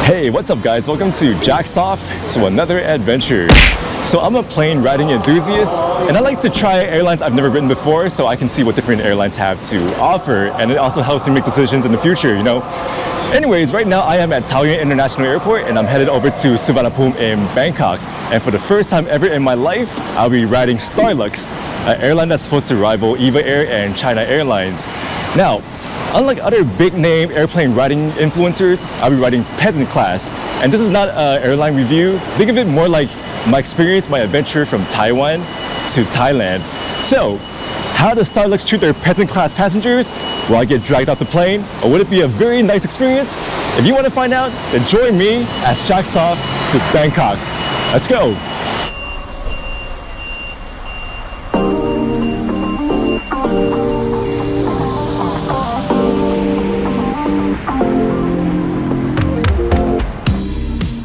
Hey, what's up guys? Welcome to Takeoff, to another adventure. So I'm a plane riding enthusiast and I like to try airlines I've never ridden before so I can see what different airlines have to offer, and it also helps me make decisions in the future, Anyways, right now I am at Taoyuan International Airport and I'm headed over to Suvarnabhumi in Bangkok. And for the first time ever in my life, I'll be riding STARLUX, an airline that's supposed to rival EVA Air and China Airlines. Now, unlike other big name airplane riding influencers, I'll be riding Peasant Class. And this is not an airline review. Think of it more like my experience, my adventure from Taiwan to Thailand. So, how does STARLUX treat their Peasant Class passengers? Will I get dragged off the plane? Or would it be a very nice experience? If you want to find out, then join me as Takeoff to Bangkok. Let's go!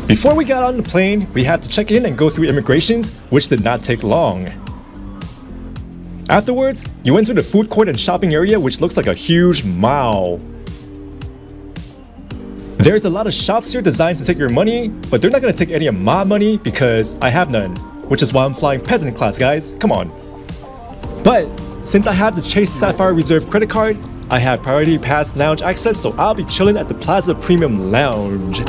Before we got on the plane, we had to check in and go through immigrations, which did not take long. Afterwards, you enter the food court and shopping area, which looks like a huge mall. There's a lot of shops here designed to take your money, but they're not going to take any of my money because I have none, which is why I'm flying Peasant Class, guys. Come on. But since I have the Chase Sapphire Reserve credit card, I have Priority Pass Lounge access, so I'll be chilling at the Plaza Premium Lounge.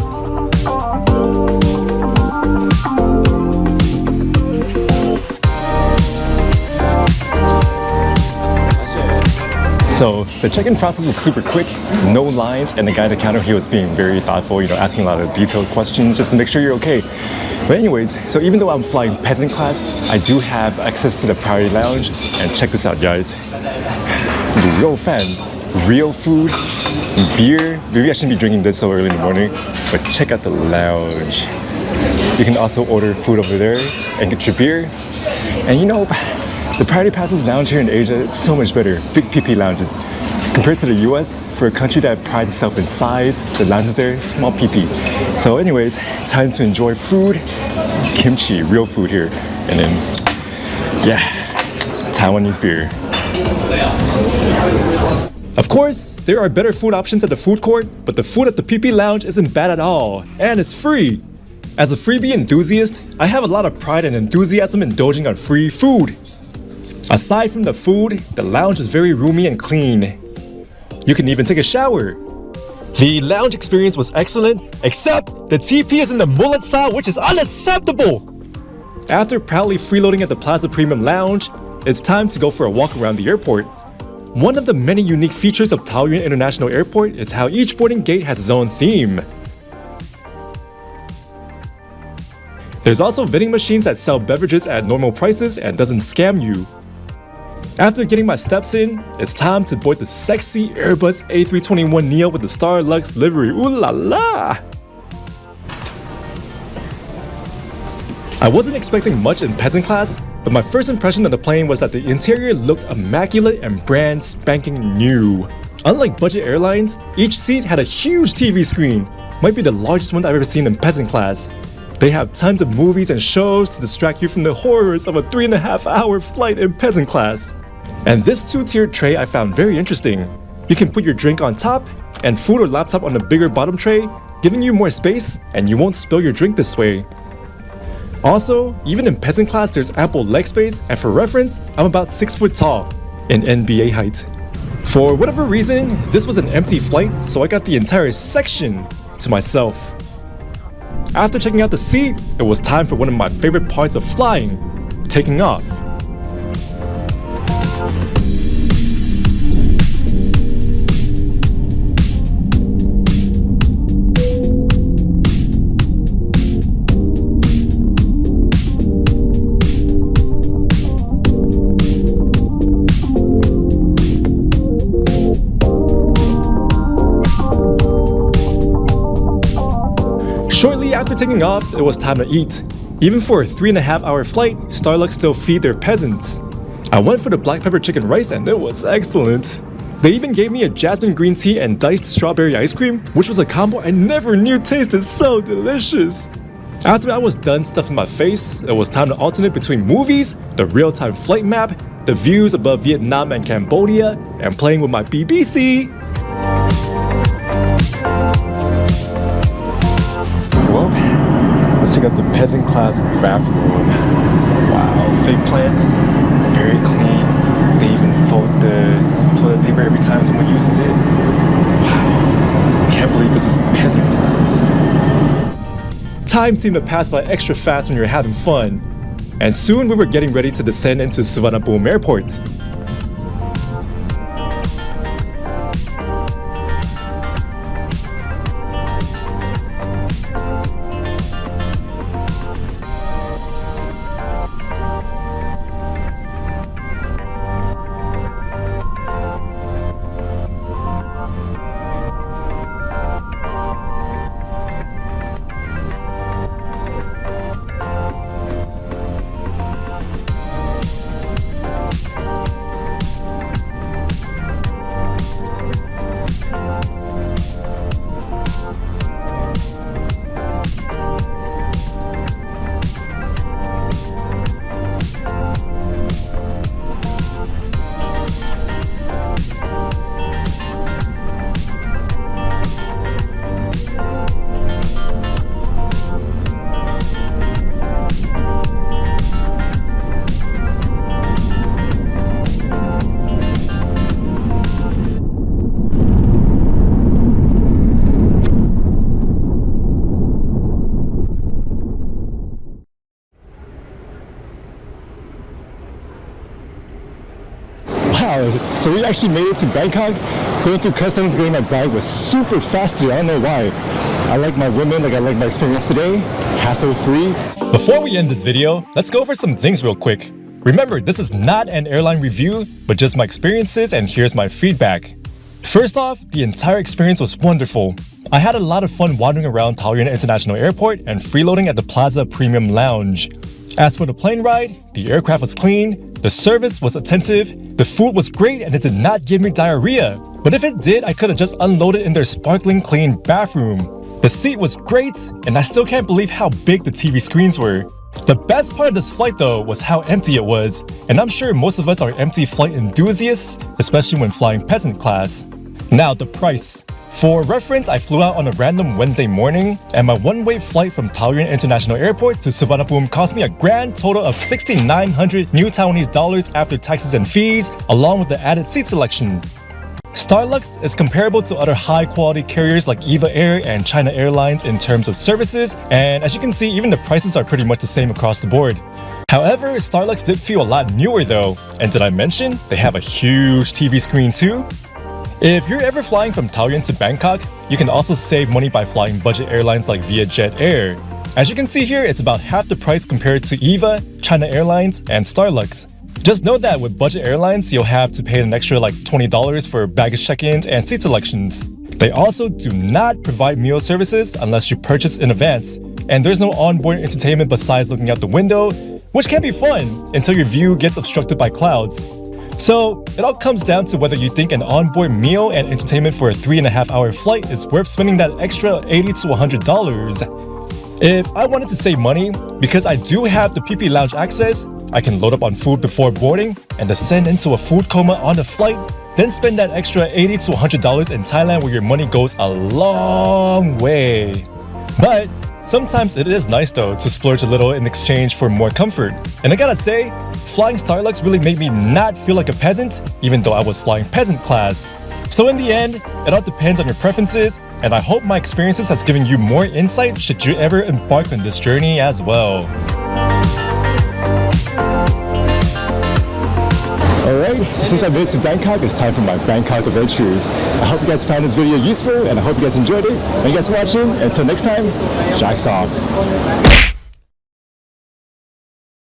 So the check-in process was super quick, no lines, and the guy at the counter, he was being very thoughtful, asking a lot of detailed questions just to make sure you're okay. But anyways, so even though I'm flying Peasant Class, I do have access to the Priority Lounge, and check this out, guys. The real fan, real food, beer. Maybe I shouldn't be drinking this so early in the morning, but check out the lounge. You can also order food over there and get your beer. And the Priority Passes lounge here in Asia is so much better. Big PP lounges. Compared to the US, for a country that prides itself in size, the lounges there, small PP. So anyways, time to enjoy food. Kimchi, real food here. And then, Taiwanese beer. Of course, there are better food options at the food court, but the food at the PP lounge isn't bad at all. And it's free. As a freebie enthusiast, I have a lot of pride and enthusiasm indulging on free food. Aside from the food, the lounge is very roomy and clean. You can even take a shower. The lounge experience was excellent, except the TP is in the mullet style, which is unacceptable! After proudly freeloading at the Plaza Premium Lounge, it's time to go for a walk around the airport. One of the many unique features of Taoyuan International Airport is how each boarding gate has its own theme. There's also vending machines that sell beverages at normal prices and doesn't scam you. After getting my steps in, it's time to board the sexy Airbus A321neo with the STARLUX livery. Ooh la la! I wasn't expecting much in Peasant Class, but my first impression of the plane was that the interior looked immaculate and brand spanking new. Unlike budget airlines, each seat had a huge TV screen. Might be the largest one I've ever seen in Peasant Class. They have tons of movies and shows to distract you from the horrors of a 3.5-hour flight in Peasant Class. And this two-tiered tray I found very interesting. You can put your drink on top and food or laptop on the bigger bottom tray, giving you more space, and you won't spill your drink this way. Also, even in Peasant Class there's ample leg space, and for reference, I'm about 6 foot tall, in NBA height. For whatever reason, this was an empty flight, so I got the entire section to myself. After checking out the seat, it was time for one of my favorite parts of flying, taking off. Shortly after taking off, it was time to eat. Even for a 3.5-hour flight, STARLUX still feed their peasants. I went for the black pepper chicken rice and it was excellent. They even gave me a jasmine green tea and diced strawberry ice cream, which was a combo I never knew tasted so delicious. After I was done stuffing my face, it was time to alternate between movies, the real-time flight map, the views above Vietnam and Cambodia, and playing with my BBC. check out the Peasant Class bathroom. Wow, fake plants, very clean. They even fold the toilet paper every time someone uses it. Wow, can't believe this is Peasant Class. Time seemed to pass by extra fast when you're having fun, and soon we were getting ready to descend into Suvarnabhumi Airport. Wow, so we actually made it to Bangkok. Going through customs, getting my bag was super fast today. I don't know why. I like my women, I like my experience today. Hassle-free. Before we end this video, let's go over some things real quick. Remember, this is not an airline review, but just my experiences, and here's my feedback. First off, the entire experience was wonderful. I had a lot of fun wandering around Taoyuan International Airport and freeloading at the Plaza Premium Lounge. As for the plane ride, the aircraft was clean, the service was attentive, the food was great, and it did not give me diarrhea. But if it did, I could have just unloaded in their sparkling clean bathroom. The seat was great, and I still can't believe how big the TV screens were. The best part of this flight though was how empty it was, and I'm sure most of us are empty flight enthusiasts, especially when flying Peasant Class. Now the price. For reference, I flew out on a random Wednesday morning, and my one-way flight from Taoyuan International Airport to Suvarnabhumi cost me a grand total of 6,900 new Taiwanese dollars after taxes and fees, along with the added seat selection. STARLUX is comparable to other high-quality carriers like EVA Air and China Airlines in terms of services, and as you can see, even the prices are pretty much the same across the board. However, STARLUX did feel a lot newer though, and did I mention they have a huge TV screen too? If you're ever flying from Taoyuan to Bangkok, you can also save money by flying budget airlines like Vietjet Air. As you can see here, it's about half the price compared to EVA, China Airlines, and STARLUX. Just know that with budget airlines, you'll have to pay an extra like $20 for baggage check-ins and seat selections. They also do not provide meal services unless you purchase in advance, and there's no onboard entertainment besides looking out the window, which can be fun until your view gets obstructed by clouds. So, it all comes down to whether you think an onboard meal and entertainment for a 3.5-hour flight is worth spending that extra $80 to $100. If I wanted to save money, because I do have the PP Lounge access, I can load up on food before boarding and descend into a food coma on the flight, then spend that extra $80 to $100 in Thailand where your money goes a long way. But sometimes it is nice though to splurge a little in exchange for more comfort. And I gotta say, flying STARLUX really made me not feel like a peasant, even though I was flying Peasant Class. So in the end, it all depends on your preferences, and I hope my experiences has given you more insight should you ever embark on this journey as well. Alright, so since I made it to Bangkok, it's time for my Bangkok adventures. I hope you guys found this video useful, and I hope you guys enjoyed it. Thank you guys for watching. Until next time, Jack's off.